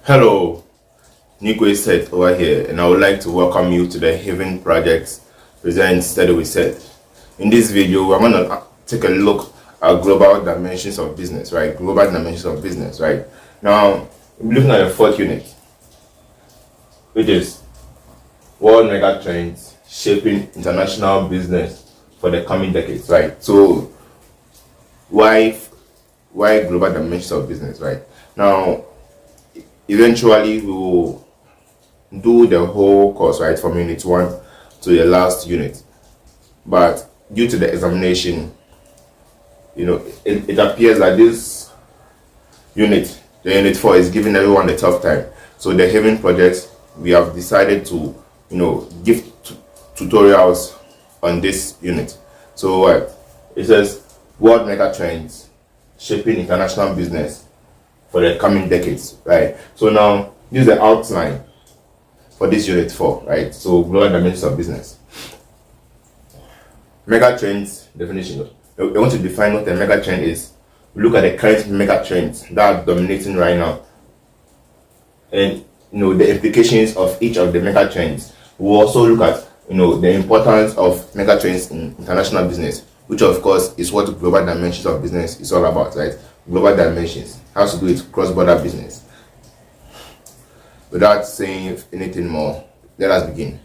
Hello, Nico Set over here, and I would like to welcome you to the Haven Project present Study with Seth. In this video, we're going to take a look at global dimensions of business, right? Global dimensions of business, right? Now, we're looking at the fourth unit, which is World Megatrends Shaping International Business for the Coming Decades, right? So, why global dimensions of business, right? Now, eventually we will do the whole course, right, from unit 1 to the last unit, but due to the examination, it appears that this unit, the unit 4, is giving everyone a tough time. So the Haven project, we have decided to give tutorials on this unit. So it says World Megatrends Shaping International Business for the coming decades, right? So now this is the outline for this unit 4, right? So global dimensions of business. Megatrends definition. I want to define what a megatrend is. We look at the current megatrends that are dominating right now, and the implications of each of the megatrends. We'll also look at the importance of megatrends in international business, which of course is what global dimensions of business is all about, right? Global dimensions has to do with cross-border business. Without saying anything more, let us begin.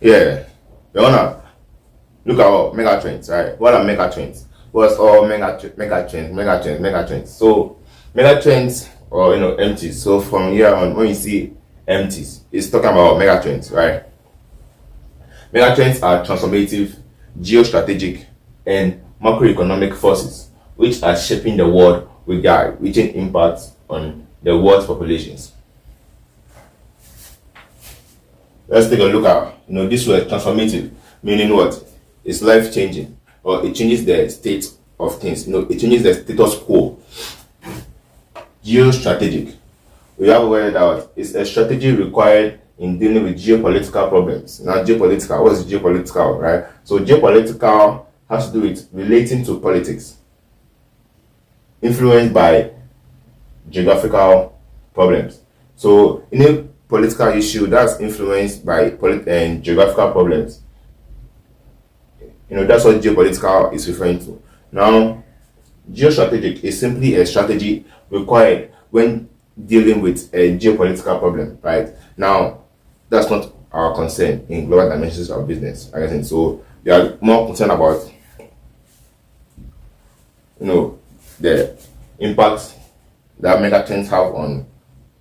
Yeah, we wanna look at what megatrends, right? What are megatrends? What's all megatrends? So megatrends, or empties. So from here on, when you see empties, it's talking about megatrends, right? Megatrends are transformative, geostrategic, and macroeconomic forces which are shaping the world with their reaching impacts on the world's populations. Let's take a look at this word transformative, meaning what? It's life changing, or it changes the state of things. It changes the status quo. Geostrategic, we have word out. It's a strategy required in dealing with geopolitical problems. Now, geopolitical, what is geopolitical, right? So geopolitical has to do with relating to politics, influenced by geographical problems. So in a political issue that's influenced by geographical problems, that's what geopolitical is referring to. Now, geostrategic is simply a strategy required when dealing with a geopolitical problem, right? Now, that's not our concern in global dimensions of business, I guess. So we are more concerned about the impact that megatrends have on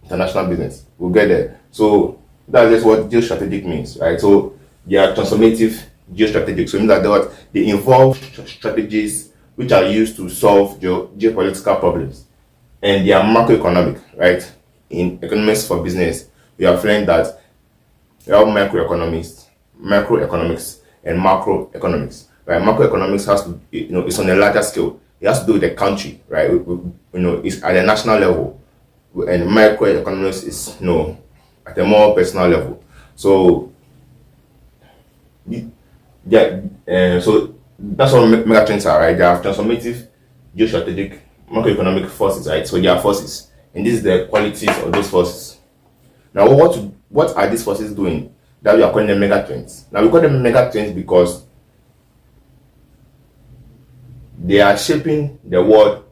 international business. We'll get there. So that's just what geostrategic means, right? So they are transformative geostrategic. So it means that they involve strategies which are used to solve geopolitical problems, and they are macroeconomic, right? In economics for business, we have learned that we have macroeconomics, and macroeconomics. Right? Macroeconomics has to, it's on a larger scale. It has to do with the country, right? It's at a national level, and microeconomics is at a more personal level. So so that's what megatrends are, right? They are transformative, geostrategic, macroeconomic forces, right? So they are forces, and this is the qualities of those forces. Now, what are these forces doing that we are calling them megatrends? Now, we call them megatrends because they are shaping the world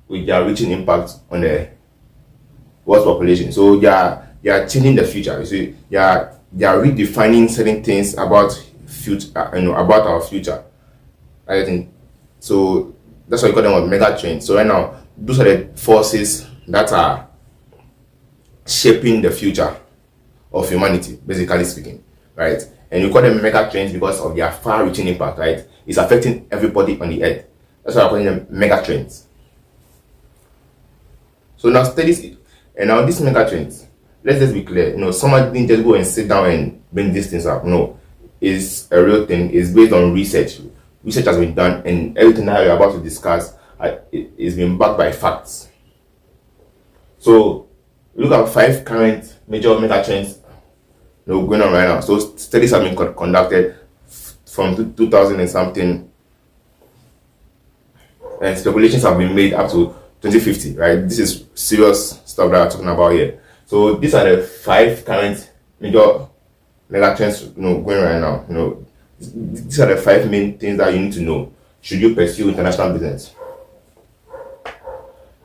with their reaching impact on the world's population. So they are changing the future. You see, they are redefining certain things about future, about our future. I think so. That's why we call them megatrends. So right now, those are the forces that are shaping the future of humanity, basically speaking, right? And we call them mega trends because of their far-reaching impact, right? It's affecting everybody on the earth. That's why I'm calling them mega trends. So now studies, and now these mega trends, let's just be clear. Someone didn't just go and sit down and bring these things up. No, it's a real thing. It's based on research. Research has been done, and everything that we're about to discuss is been backed by facts. So look at 5 current major mega trends going on right now. So studies have been conducted from 2000 and something, and speculations have been made up to 2050. Right, this is serious stuff that I'm talking about here. So these are the 5 current major mega trends going right now. These are the 5 main things that you need to know should you pursue international business.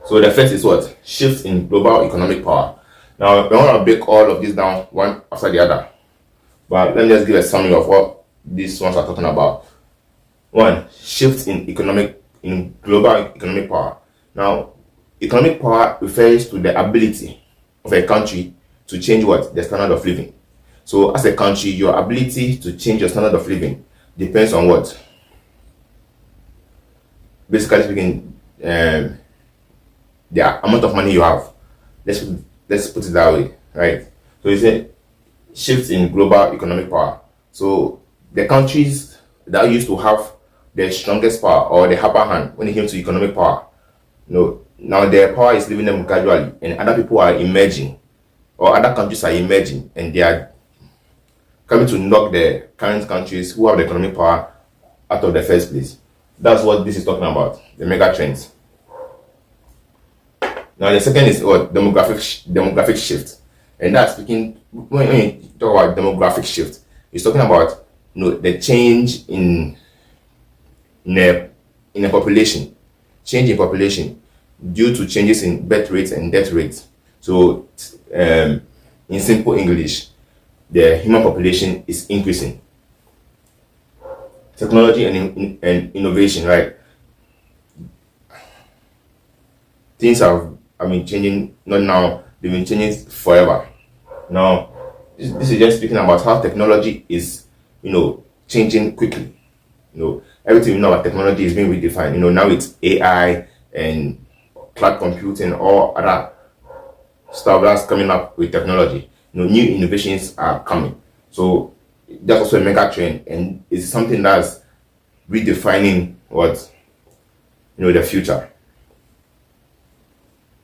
So the first is what? Shift in global economic power. Now, we want to break all of this down one after the other. But let me just give a summary of what these ones are talking about. 1. Shift in global economic power. Now, economic power refers to the ability of a country to change what? The standard of living. So as a country, your ability to change your standard of living depends on what? Basically speaking, the amount of money you have. Let's put it that way, right? So it's a shift in global economic power. So the countries that used to have the strongest power or the upper hand when it came to economic power, now their power is leaving them gradually, and other people are emerging, or other countries are emerging, and they are coming to knock the current countries who have the economic power out of the first place. That's what this is talking about, the mega trends. Now the second is what? Demographic shift. And that's speaking, when you talk about demographic shift, it's talking about the change in a population, change in population due to changes in birth rates and death rates. So in simple English, the human population is increasing. Technology and innovation, right? Things have been changing, not now, they've been changing forever. Now, this is just speaking about how technology is, changing quickly. Everything we know about technology is being redefined. Now it's AI and cloud computing, or other stuff that's coming up with technology. New innovations are coming. So that's also a mega trend, and it's something that's redefining what the future.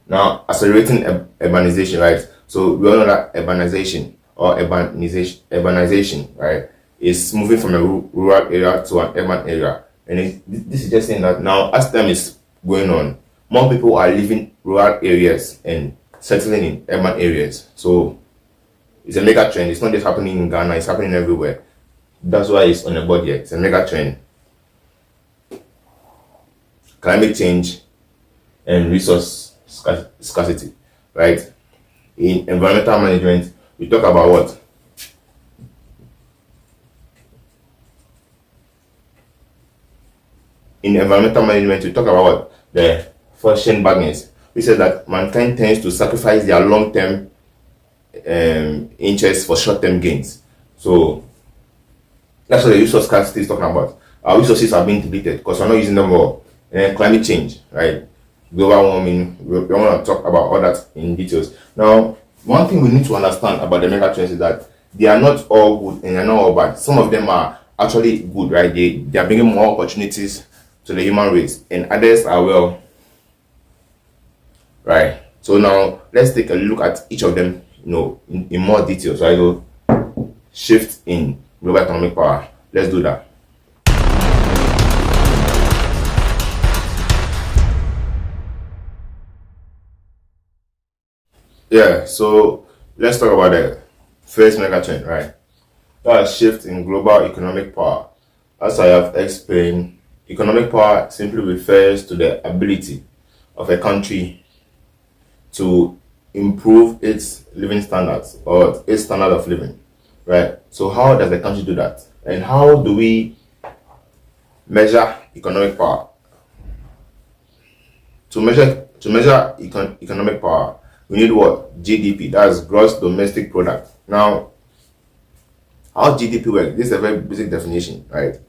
Now, accelerating urbanization, right? So we all know that urbanization, right, is moving from a rural area to an urban area. And this is just saying that now, as time is going on, more people are leaving rural areas and settling in urban areas. So it's a mega trend. It's not just happening in Ghana, it's happening everywhere. That's why it's on the board here. It's a mega trend. Climate change and resource scarcity, right? In environmental management, we talk about what? In environmental management, we talk about what? The fortune bargains. We said that mankind tends to sacrifice their long-term interests for short-term gains. So that's what the resource scarcity is talking about. Our resources are being depleted because we're not using them well. And climate change, right? Global warming, we want to talk about all that in details. Now, one thing we need to understand about the mega trends is that they are not all good and they're not all bad. Some of them are actually good, right? They are bringing more opportunities to the human race, and others are, well, right? So now let's take a look at each of them, in more detail. So I go shift in global economic power. Let's do that. Yeah, so let's talk about the first mega trend, right? That shift in global economic power. As I have explained, economic power simply refers to the ability of a country to improve its living standards or its standard of living, right? So how does the country do that? And how do we measure economic power? To measure economic power, we need what? GDP, that's gross domestic product. Now, How GDP works, this is a very basic definition, right?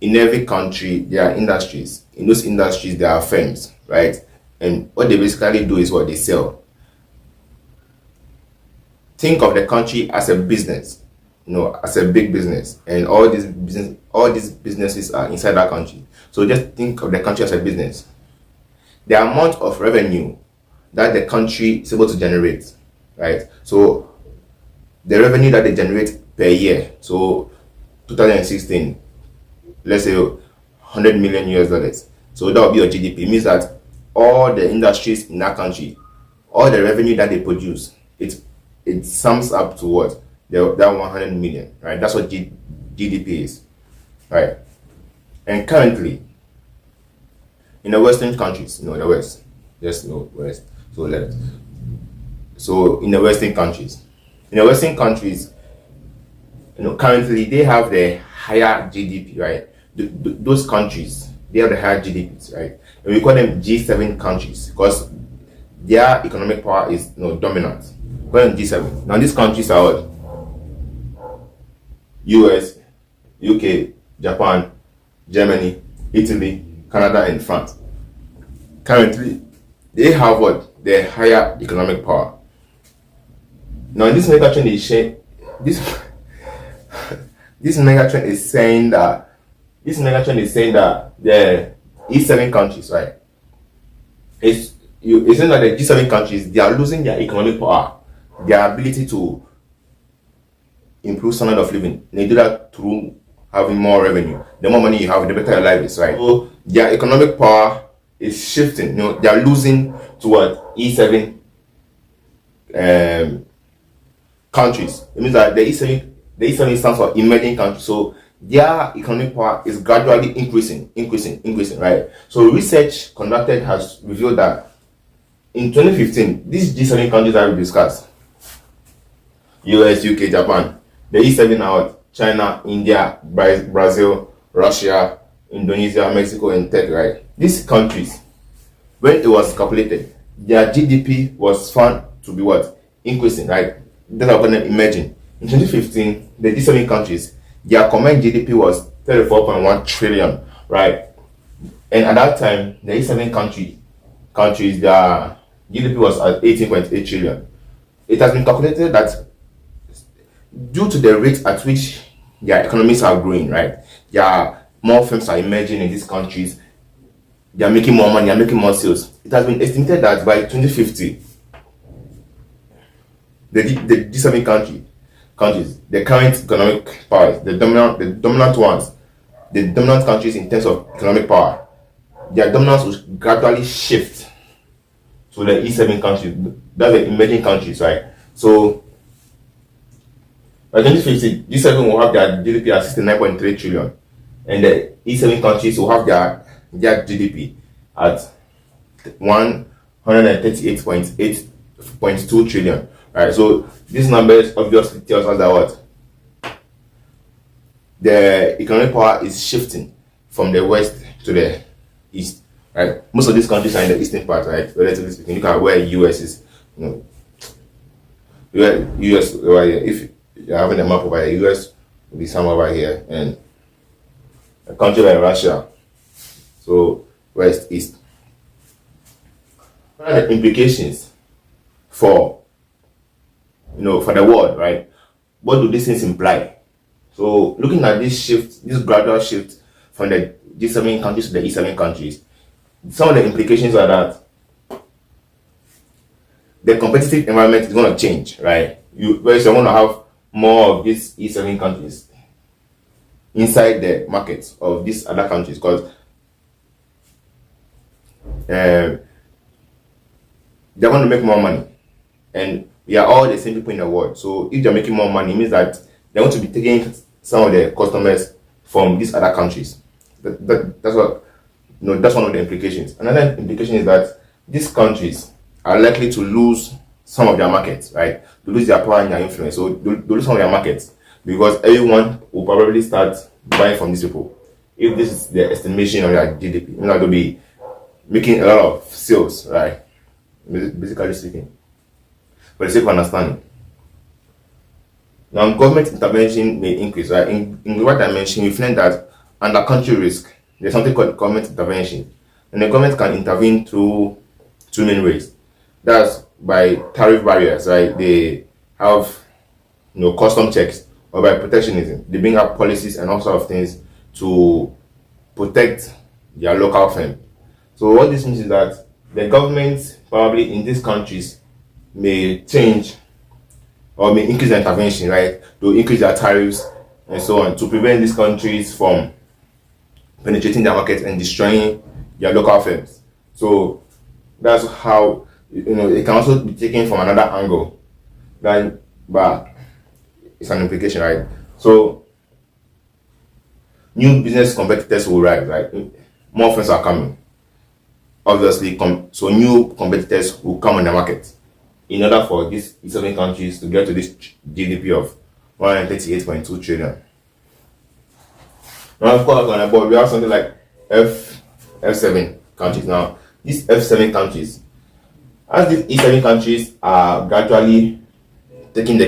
In every country, there are industries. In those industries, there are firms, right? And what they basically do is what they sell. Think of the country as a business, as a big business, and all these businesses are inside that country. So just think of the country as a business. The amount of revenue that the country is able to generate, right? So the revenue that they generate per year. So 2016, let's say 100 million US dollars. So that will be your GDP. It means that all the industries in that country, all the revenue that they produce, it sums up to what? That 100 million, right? That's what GDP is, right? And currently, in the Western countries, the West, just West, so left. So in the Western countries, currently they have the higher GDP, right? Those countries, they have the higher GDPs, right? And we call them G7 countries because their economic power is dominant. We're in G7. Now these countries are what? US, UK, Japan, Germany, Italy, Canada, and France. Currently, they have what? The higher economic power. Now this megatrend is saying this megatrend is saying that the E7 countries, right? It's saying that the G7 countries, they are losing their economic power, their ability to improve standard of living. They do that through having more revenue. The more money you have, the better your life is, right? So their economic power is shifting. They are losing to what? E7 countries. It means that the E7 stands for emerging countries. So their economic power is gradually increasing, right? So research conducted has revealed that in 2015, these G7 countries that we discussed, US, UK, Japan, the E7 are China, India, Brazil, Russia, Indonesia, Mexico, and Turkey, right? These countries, when it was calculated, their GDP was found to be what? Increasing, right? That's what them emerging. In 2015, the G7 countries, their combined GDP was 34.1 trillion, right? And at that time, the E7 countries, their GDP was at 18.8 trillion. It has been calculated that due to the rate at which their economies are growing, right? More firms are emerging in these countries. They are making more money, they are making more sales. It has been estimated that by 2050, the G7 countries, the current economic powers, the dominant ones, the dominant countries in terms of economic power, their dominance will gradually shift to the E7 countries. That's the emerging countries, right? So by 2050, G7 will have their GDP at 69.3 trillion, and the E7 countries will have their GDP at 138.2 trillion. Right, so these numbers obviously tells us that what? The economic power is shifting from the west to the east. Right, most of these countries are in the eastern part, right? Relatively speaking, look at where US is. Where US over here. If you're having a map over here, US will be somewhere over here, and a country like Russia. So west east. What are the implications for for the world, right? What do these things imply? So looking at this gradual shift from the G7 countries to the E7 countries, some of the implications are that the competitive environment is going to change, right? You want to have more of these E7 countries inside the markets of these other countries because they're going to make more money, and we are all the same people in the world. So if they're making more money, it means that they're going to be taking some of the customers from these other countries. That's what that's one of the implications. Another implication is that these countries are likely to lose some of their markets, right? To lose their power and their influence. So they lose some of their markets because everyone will probably start buying from these people. If this is the estimation of their GDP, they'll be making a lot of sales, right? Basically speaking. For the sake of understanding, Now, government intervention may increase, right? In what I mentioned, we find that under country risk, there's something called government intervention. And the government can intervene through two main ways. That's by tariff barriers, right? They have custom checks, or by protectionism. They bring up policies and all sorts of things to protect their local firm. So what this means is that the government probably in these countries may change or may increase their intervention, right? To increase their tariffs and so on to prevent these countries from penetrating their market and destroying their local firms. So that's how it can also be taken from another angle. But it's an implication, right? So new business competitors will rise, right? More firms are coming. Obviously, so new competitors will come on the market in order for these 7 countries to get to this GDP of 138.2 trillion. Now, of course, on the board, we have something like F7 countries. Now, these F7 countries, as these E7 countries are gradually taking the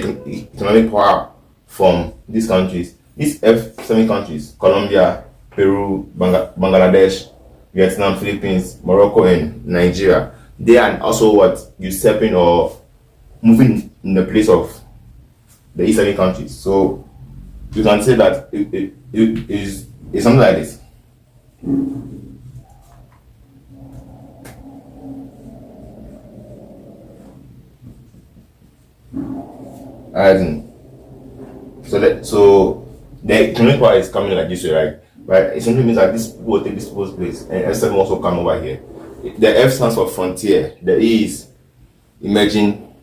economic power from these countries, these F7 countries, Colombia, Peru, Bangladesh, Vietnam, Philippines, Morocco, and Nigeria, they are also usurping or moving in the place of the E7 countries. So you can say that it is something like this. And so the economic power is coming like this way, right? Right? It simply means that these people will take this people's place, and F7 also come over here. The F stands for frontier. The E is emerging.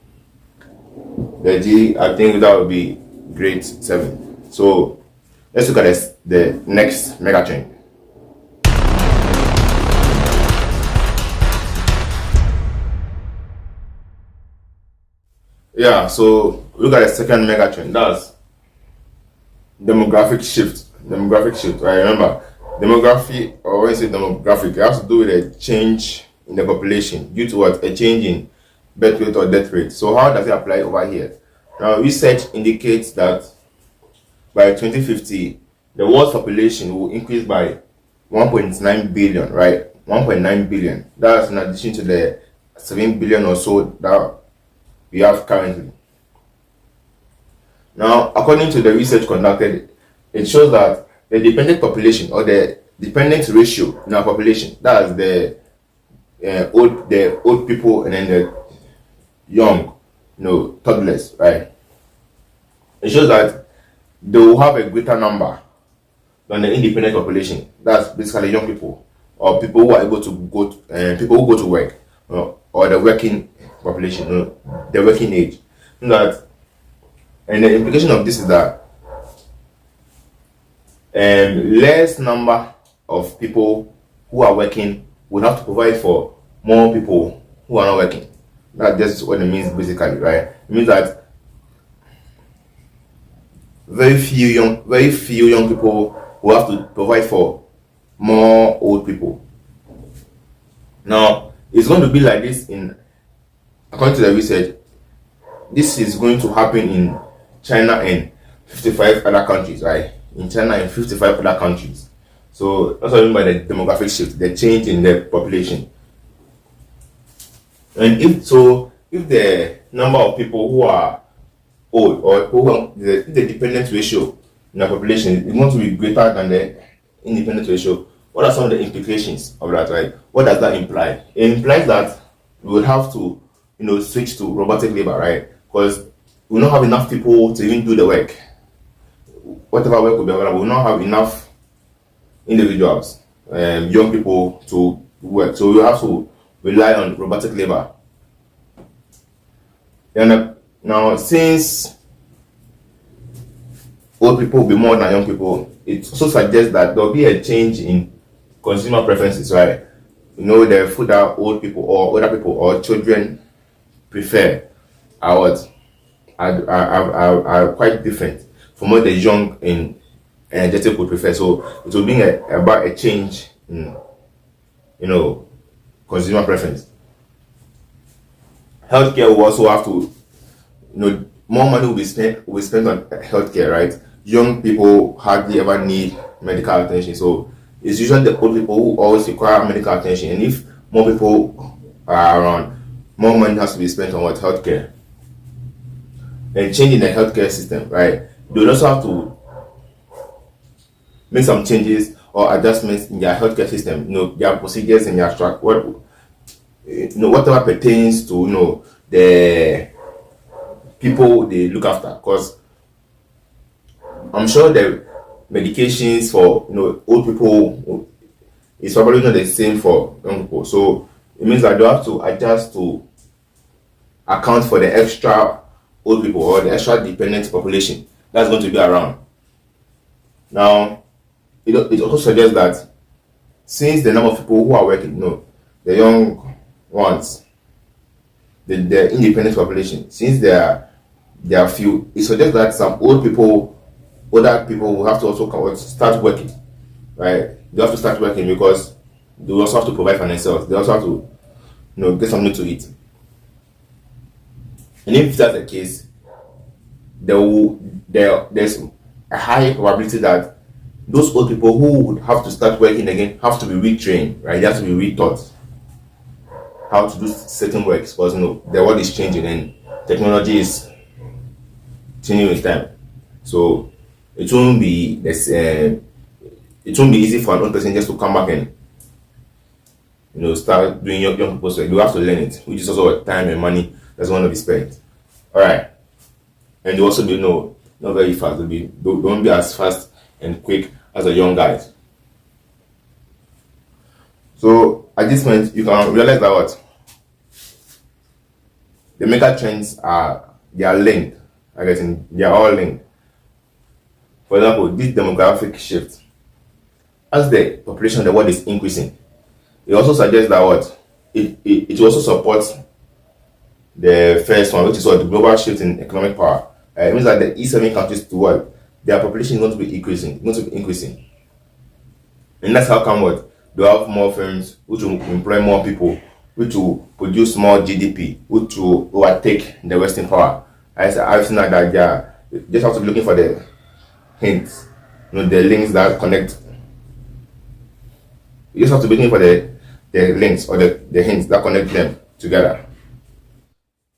The G, I think that would be grade 7. So let's look at the next megatrend. Yeah, so look at the second megatrend. That's demographic shift. Demographic shift, right? Remember, demography, or when you say demographic, it has to do with a change in the population due to what? A change in birth rate or death rate. So how does it apply over here? Now, research indicates that by 2050, the world's population will increase by 1.9 billion, right? 1.9 billion. That's in addition to the 7 billion or so that we have currently. Now, according to the research conducted, it shows that the dependent population or the dependent ratio in our population, that's the old people and then the young, toddlers, right? It shows that they will have a greater number than the independent population. That's basically young people or people who are able to people who go to work, or the working population, the working age. And the implication of this is that less number of people who are working will have to provide for more people who are not working. That's just what it means basically, right? It means that very few young people will have to provide for more old people. Now, it's going to be like this according to the research, this is going to happen in China and 55 other countries, right? In China and 55 other countries. So that's what I mean by the demographic shift, the change in the population. And if the number of people who are old or the dependent ratio in the population is going to be greater than the independent ratio, what are some of the implications of that, right? What does that imply? It implies that we will have to, switch to robotic labor, right? Because we will not have enough people to even do the work. Whatever work will be available, we will not have enough individuals, young people to work. So we will have to rely on robotic labor. And now, since old people will be more than young people, it also suggests that there will be a change in consumer preferences, right? The food that old people or older people or children prefer are quite different from what the young and energetic would prefer. So it will bring about a change in consumer preference. Healthcare will also have to more money will be spent on healthcare, right? Young people hardly ever need medical attention, so it's usually the old people who always require medical attention. And if more people are around, more money has to be spent on what healthcare and changing the healthcare system, right? They will also have to make some changes or adjustments in their healthcare system. Their procedures and their track, whatever pertains to the people they look after, because I'm sure the medications for old people is probably not the same for young people. So it means that they have to adjust to account for the extra old people or the extra dependent population that's going to be around. Now, it also suggests that since the number of people who are working, the young ones, the independent population, since they are few, it suggests that some older people will have to also start working, right? They have to start working because they also have to provide for themselves. They also have to, get something to eat. And if that's the case, there's a high probability that those old people who would have to start working again have to be retrained, right? They have to be retaught how to do certain works because the world is changing and technology is changing with time. So it won't be easy for an old person just to come back and start doing young people's work. You have to learn it, which is also time and money that's going to be spent. All right, and you also be not very fast. Don't be as fast and quick as the young guys. So at this point, you can realize that what the mega trends they are linked. I guess they are all linked. For example, this demographic shift, as the population of the world is increasing, it also suggests that what it also supports the first one, which is what the global shift in economic power. It means that the E7 countries to what their population is going to be increasing, and that's how come what they have more firms which will employ more people, which will produce more GDP, which will overtake the Western power. I've seen that they just have to be looking for the hints, the links that connect. You just have to be looking for the links or the hints that connect them together.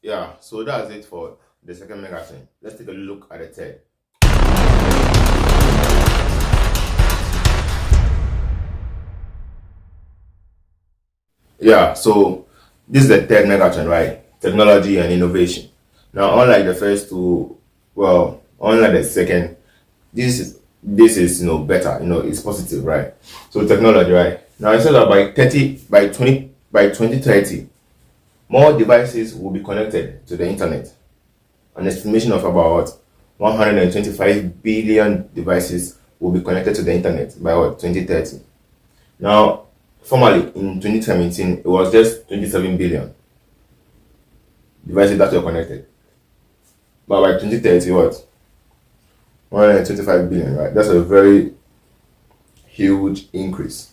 Yeah, so that's it for the second mega trend. Let's take a look at the third. Yeah, so this is the third mega trend, right? Technology and innovation. Now, unlike the first two, well, unlike the second, this is better. It's positive, right? So technology, right? Now it says that by 2030, more devices will be connected to the internet. An estimation of about 125 billion devices will be connected to the internet by 2030. Now, formerly in 2017, it was just 27 billion devices that were connected. But by 2030, what? 125 billion, right? That's a very huge increase.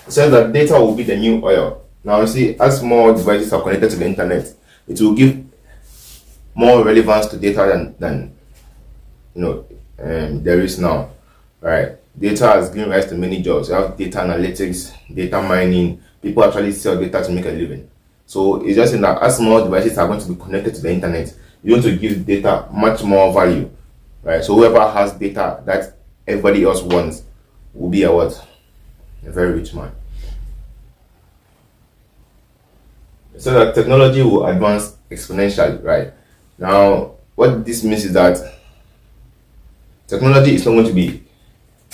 It says that data will be the new oil. Now, you see, as more devices are connected to the internet, it will give more relevance to data than there is now, right? Data has given rise to many jobs. You have data analytics, data mining. People actually sell data to make a living. So it's just in that as more devices are going to be connected to the internet, you're going to give data much more value, right? So whoever has data that everybody else wants will be a very rich man. So that technology will advance exponentially, right? Now, what this means is that technology is not going to be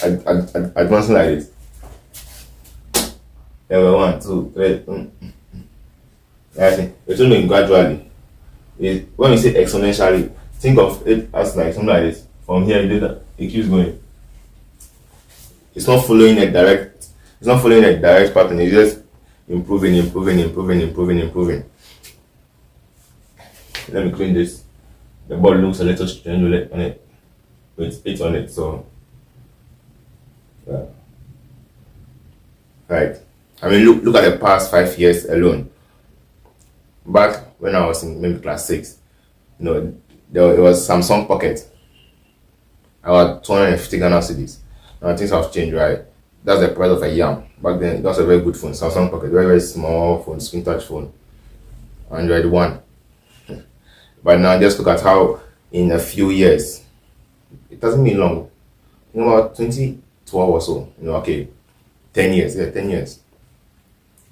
advancing like this. Level 1, 2, 3. I think it's only gradually. When we say exponentially, think of it as like something like this. From here, it keeps going. It's not following a direct. It's not following a direct pattern. It's just improving. Let me clean this. The board looks a little strange on it. With it on it, so yeah. Right. I mean, look at the past 5 years alone. Back when I was in maybe class 6, It was Samsung Pocket, about 250 Ghana cedis. Now things have changed, right? That's the price of a yam. Back then, that was a very good phone. Samsung Pocket, very, very small phone, screen touch phone, Android One. But now just look at how in a few years, it doesn't mean long, about 2012 or so, okay, 10 years, yeah, 10 years.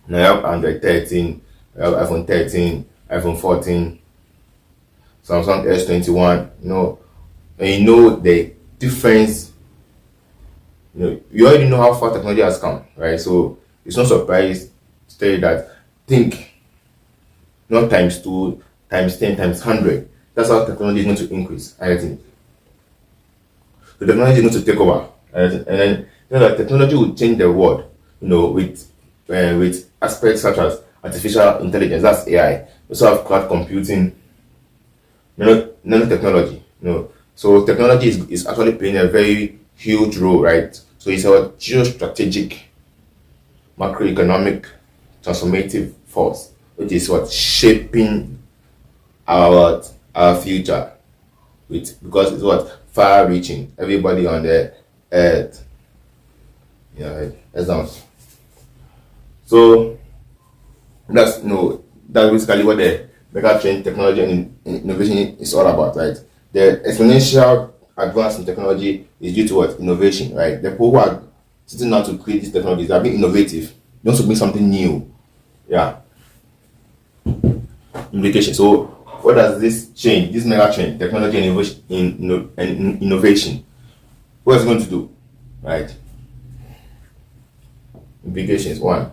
Now you have Android 13, you have iPhone 13, iPhone 14, Samsung S21, and the difference. You already know how far technology has come, right? So it's not surprised to tell you that think not times two, times 10, times 100. That's how technology is going to increase, I think. So technology is going to take over, and then that technology will change the world, with aspects such as artificial intelligence, that's AI. We also have cloud computing, nanotechnology. So technology is actually playing a very huge role, right? So it's a geostrategic, macroeconomic, transformative force, which is what shaping our future, because it's what far-reaching. Everybody on the earth, exams. So that's basically what the megatrend technology and innovation is all about, right? The exponential advance in technology is due to what? Innovation, right? The people who are sitting down to create these technologies, they are being innovative. They want to bring something new. Yeah. Implication. So what does this change? This megatrend, technology and innovation. What is it going to do? Right? Implications. One,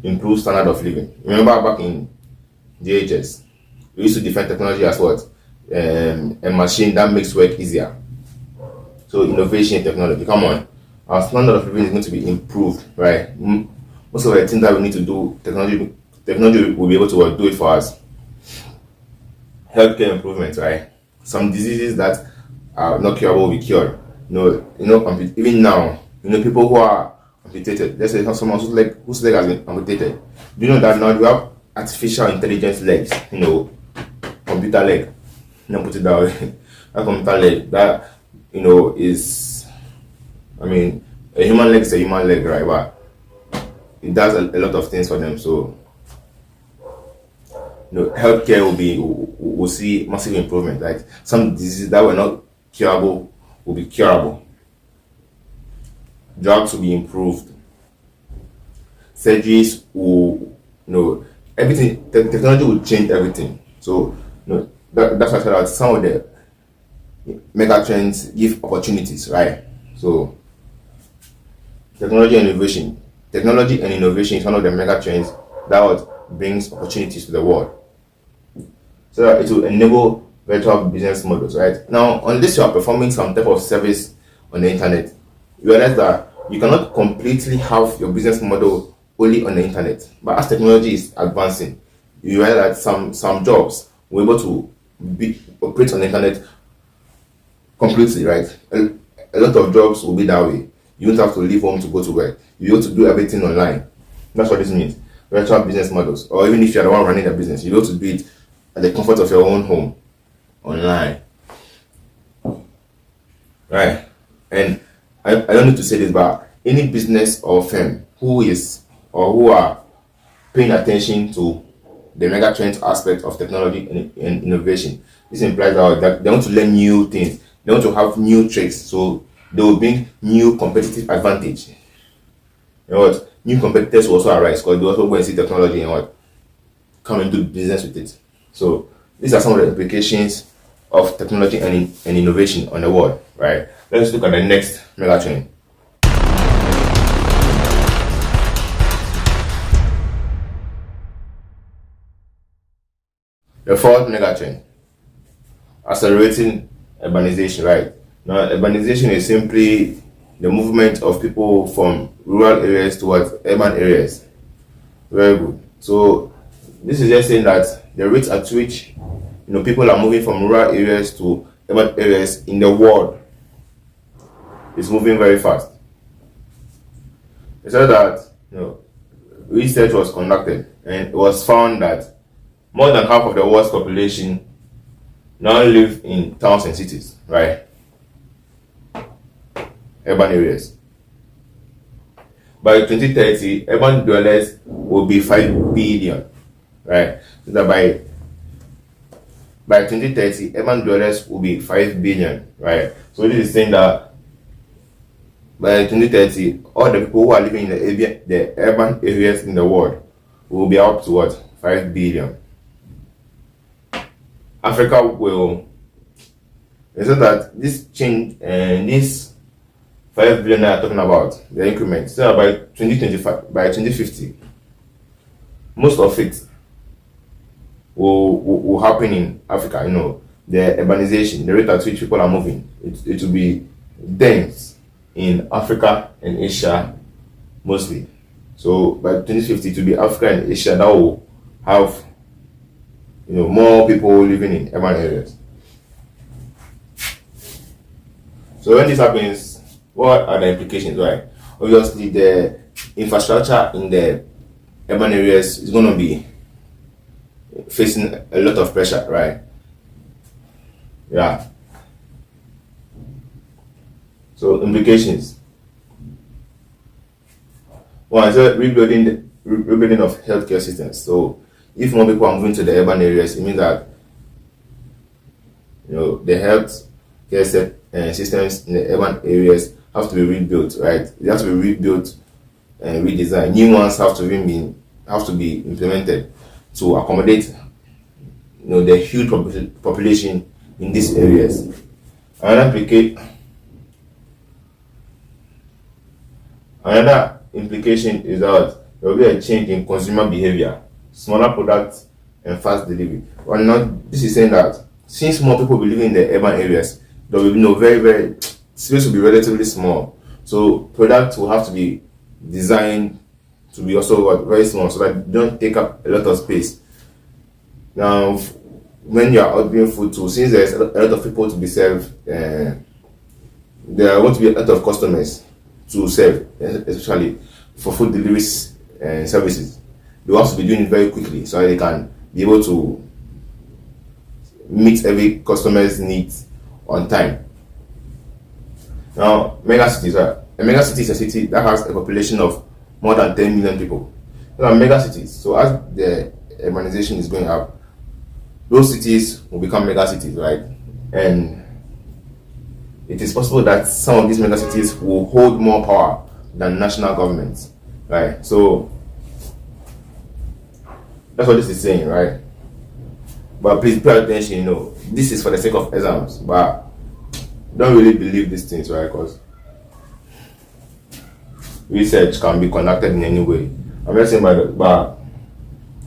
improve standard of living. Remember back in DHS, we used to define technology as what? A machine that makes work easier. So innovation in technology, come on. Our standard of living is going to be improved, right? Most of the things that we need to do, technology will be able to do it for us. Healthcare improvements, right? Some diseases that are not curable will be cured. Even now, people who are amputated. Let's say someone whose leg has been amputated. Do you know that now you have artificial intelligence legs? Computer leg. Put it that way. A computer leg that is, a human leg is a human leg, right? But it does a lot of things for them. So healthcare will see massive improvement. Like some diseases that were not curable will be curable. Drugs will be improved. Surgeries will, everything. Technology will change everything. So, that's why I said that some of the megatrends give opportunities, right? So, technology and innovation is one of the megatrends that what brings opportunities to the world. So that it will enable virtual business models, right? Now, unless you are performing some type of service on the internet, you realize that you cannot completely have your business model only on the internet. But as technology is advancing, you realize that some jobs will be able to operate on the internet completely, right? A lot of jobs will be that way. You don't have to leave home to go to work. You have to do everything online. That's what this means. Virtual business models. Or even if you're the one running the business, you have to do it at the comfort of your own home, online. Right? And I don't need to say this, but any business or firm who are paying attention to the megatrend aspect of technology and innovation, this implies that they want to learn new things, they want to have new tricks, so they will bring new competitive advantage. New competitors will also arise because they also go and see technology and come and do business with it. So these are some of the implications of technology and innovation on the world, right? Let's look at the next megatrend. The fourth megatrend, accelerating urbanization, right? Now, urbanization is simply the movement of people from rural areas towards urban areas. Very good. So this is just saying that the rate at which people are moving from rural areas to urban areas in the world is moving very fast. It said that research was conducted and it was found that more than half of the world's population now live in towns and cities, right? Urban areas. By 2030, urban dwellers will be 5 billion, right? So that by 2030, urban dwellers will be 5 billion, right? So this is saying that by 2030, all the people who are living in the urban areas in the world will be up to what? 5 billion. Africa will, so that this change and this 5 billion that I'm talking about, the increment, so by 2025, by 2050, most of it will happen in Africa. The urbanization, the rate at which people are moving, it will be dense in Africa and Asia mostly. So by 2050, to be Africa and Asia that will have more people living in urban areas. So when this happens, what are the implications, right? Obviously, the infrastructure in the urban areas is going to be facing a lot of pressure, right? Yeah. So implications. One is rebuilding of healthcare systems. So if more people are moving to the urban areas, it means that the health care systems in the urban areas have to be rebuilt, right? They have to be rebuilt and redesigned. New ones have to be implemented to accommodate the huge population in these areas. Another implication is that there will be a change in consumer behavior, smaller products and fast delivery. This is saying that since more people will be living in the urban areas, there will be very space will be relatively small. So products will have to be designed to be also very small so that they don't take up a lot of space. Now, when you are ordering food too, since there's a lot of people to be served, there are going to be a lot of customers to serve, especially for food deliveries and services. They have to be doing it very quickly so they can be able to meet every customer's needs on time. Now, a mega city is a city that has a population of more than 10 million people. Those are mega cities. So as the urbanization is going up, those cities will become mega cities, right? And it is possible that some of these mega cities will hold more power than national governments, right? So that's what this is saying, right? But please pay attention, this is for the sake of exams, but don't really believe these things, right? Because research can be conducted in any way. I'm just saying, but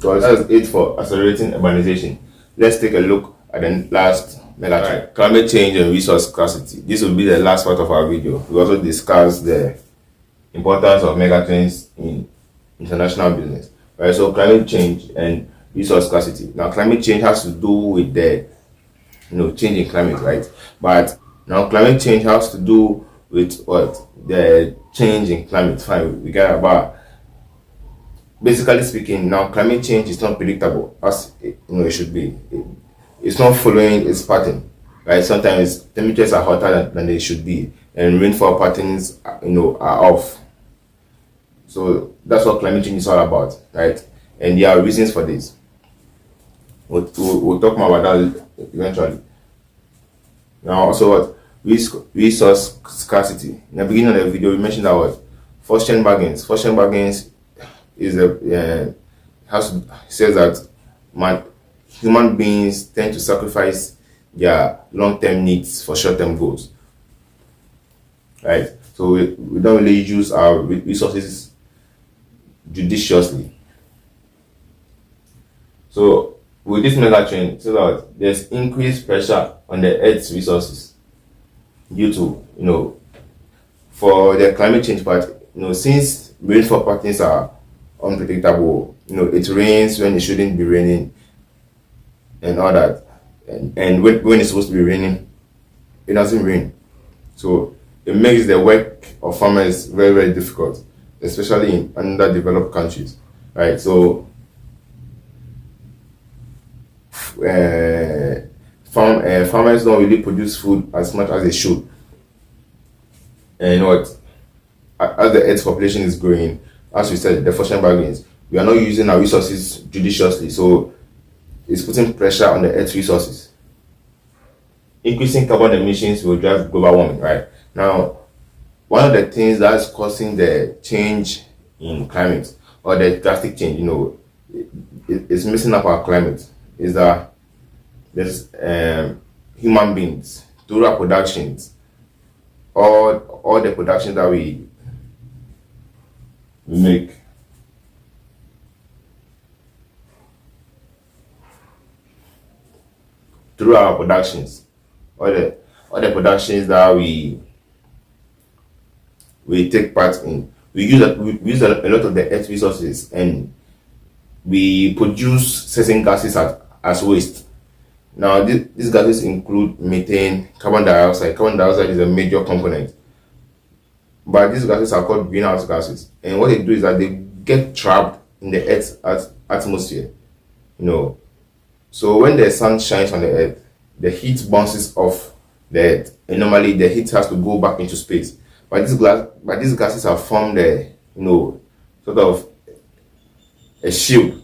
that's it for accelerating urbanization. Let's take a look at the last megatrend. Right. Climate change and resource scarcity. This will be the last part of our video. We also discuss the importance of megatrends in international business. Right, so climate change and resource scarcity. Now, climate change has to do with the change in climate, right? But now climate change has to do with what? The change in climate. Fine, we get about. Basically speaking, now climate change is not predictable as it should be. It's not following its pattern, right? Sometimes temperatures are hotter than they should be, and rainfall patterns, are off. So that's what climate change is all about, right? And there are reasons for this. We'll talk more about that eventually. Now, also what? Resource scarcity. In the beginning of the video, we mentioned that what? Fortune bargains. Fortune bargains is says that human beings tend to sacrifice their long-term needs for short-term goals, right? So we don't really use our resources judiciously. So with this mega trend, so that there's increased pressure on the Earth's resources due to for the climate change part, since rainfall patterns are unpredictable, it rains when it shouldn't be raining and all that, and when it's supposed to be raining, it doesn't rain. So it makes the work of farmers very difficult, especially in underdeveloped countries, right? So Farmers don't really produce food as much as they should. And you know what? As the Earth population is growing, as we said, the fortune bargains, we are not using our resources judiciously. So it's putting pressure on the Earth's resources. Increasing carbon emissions will drive global warming, right? Now, one of the things that's causing the change in climate or the drastic change, it's messing up our climate, is that there's human beings through our productions, all the production that we make, through our productions, all the productions that we take part in. We use a lot of the earth resources, and we produce certain gases as waste. Now, these gases include methane, carbon dioxide. Carbon dioxide is a major component, but these gases are called greenhouse gases. And what they do is that they get trapped in the Earth's atmosphere. You know, so when the sun shines on the Earth, the heat bounces off the Earth, and normally the heat has to go back into space. But these gases have formed sort of a shield,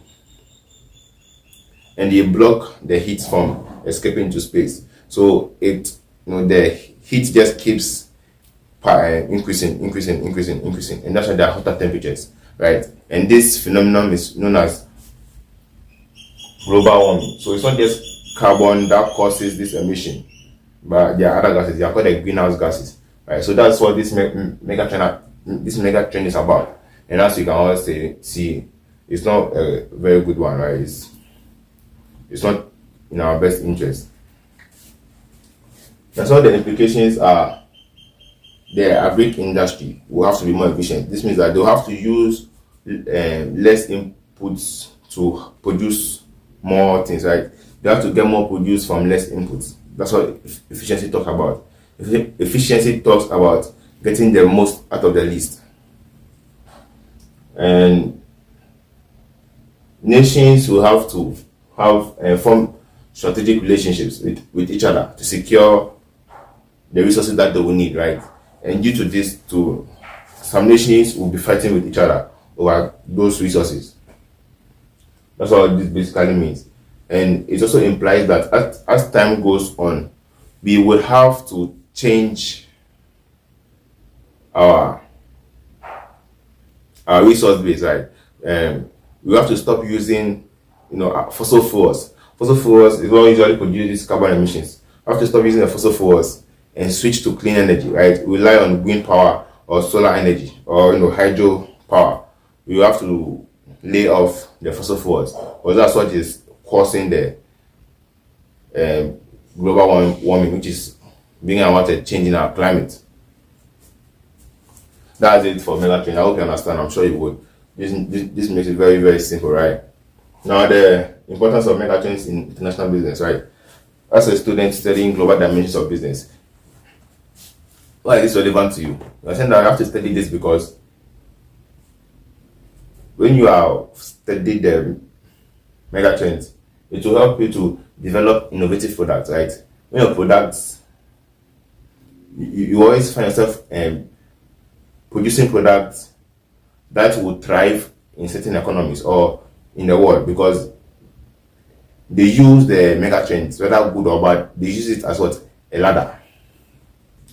and they block the heat from escaping into space. So the heat just keeps increasing, and that's why there are hotter temperatures, right? And this phenomenon is known as global warming. So it's not just carbon that causes this emission, but there are other gases. They are called the greenhouse gases, right? So that's what this megatrend is about. And as you can all see, it's not a very good one, right? It's not in our best interest. That's why the implications are the agri industry will have to be more efficient. This means that they'll have to use less inputs to produce more things, right? They have to get more produce from less inputs. That's what efficiency talks about. Efficiency talks about getting the most out of the least. And nations will have to form strategic relationships with each other to secure the resources that they will need, right? And due to this, some nations will be fighting with each other over those resources. That's what this basically means. And it also implies that as time goes on, we will have to change our resource base, right? We have to stop using fossil fuels. Fossil fuels is what usually produces carbon emissions. We have to stop using the fossil fuels and switch to clean energy, right? Rely on wind power or solar energy or hydro power. We have to lay off the fossil fuels, because that's what is causing the global warming, which is being about a change in our climate. That's it for Megatrends. I hope you understand. I'm sure you would. This makes it very, very simple, right? Now, the importance of megatrends in international business, right? As a student studying global dimensions of business, why is this relevant to you? I'm saying that I have to study this because when you are studying the megatrends, it will help you to develop innovative products, right? When your products, you always find yourself producing products that will thrive in certain economies or in the world, because they use the megatrends, whether good or bad, they use it as what? A ladder,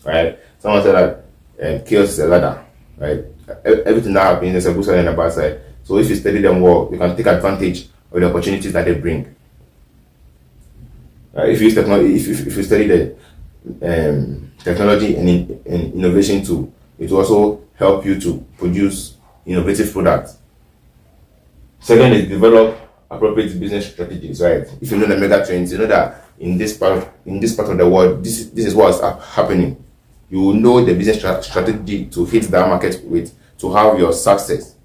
right? Someone said that chaos is a ladder, right? Everything that happens, there's a good side and a bad side. So if you study them well, you can take advantage of the opportunities that they bring. If you use technology, if you study the technology and innovation too, it will also help you to produce innovative products. Second is develop appropriate business strategies, right? If you know the mega trends, you know that in this part of the world, this is what's happening. You will know the business strategy to hit that market with, to have your success.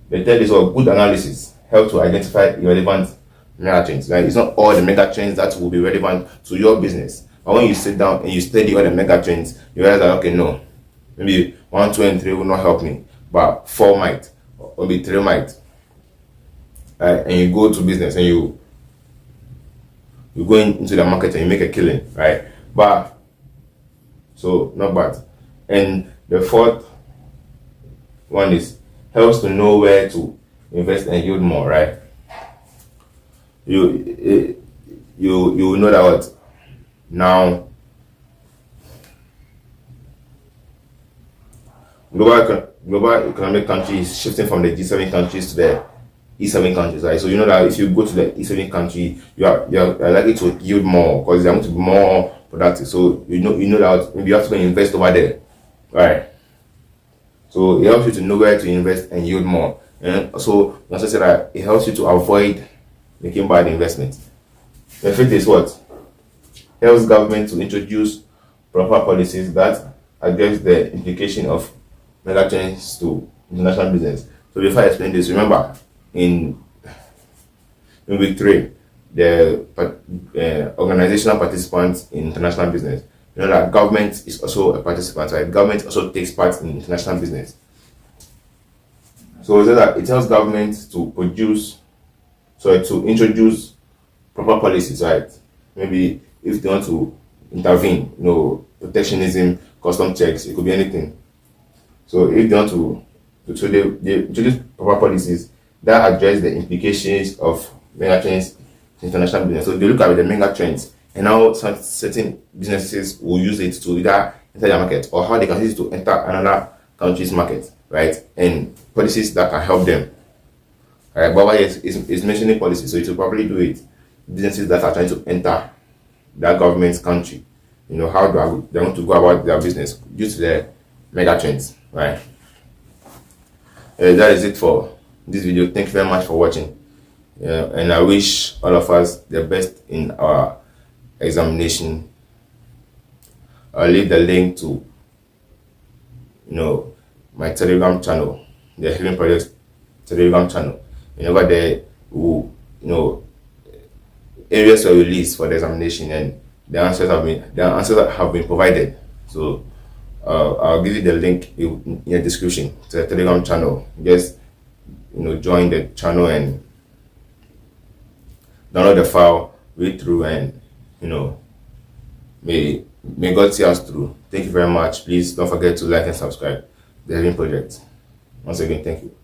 The third is good analysis help to identify relevant mega trends. Right? It's not all the mega trends that will be relevant to your business. But when you sit down and you study all the mega trends, you realize that okay, no, maybe 1, 2, and 3 will not help me, but 4 might, or maybe 3 might. And you go to business and you you go into the market and you make a killing, right? But so not bad. And the fourth one is helps to know where to invest and yield more, right? You know that what now global economic countries is shifting from the G7 countries to the E7 countries, right? So you know that if you go to the E7 country, you are likely to yield more because they're going to be more productive. So you know that maybe you have to go and invest over there, right? So it helps you to know where to invest and yield more. And also, as I said, that it helps you to avoid making bad investments. The fifth is what helps government to introduce proper policies that address the implication of megatrends to international business. So before I explain this, remember in week 3, the organizational participants in international business. You know that government is also a participant, right? Government also takes part in international business. So that it tells government to introduce proper policies, right? Maybe if they want to intervene, protectionism, custom checks, it could be anything. So if they want so they introduce proper policies that address the implications of megatrends in international business. So they look at the megatrends and how certain businesses will use it to either enter their market or how they can use it to enter another country's market, right? And policies that can help them. Right? But why is mentioning policies, so it will probably do it. Businesses that are trying to enter that government's country, how they want to go about their business due to the megatrends, right? That is it for this video. Thank you very much for watching. And I wish all of us the best in our examination. I'll leave the link to my Telegram channel, the Healing Project Telegram channel. Over there, areas were released for the examination and the answers have been provided. So I'll give you the link in the description to the Telegram channel. Just join the channel and download the file, read through, and may God see us through. Thank you very much. Please don't forget to like and subscribe. The Healing Project. Once again, thank you.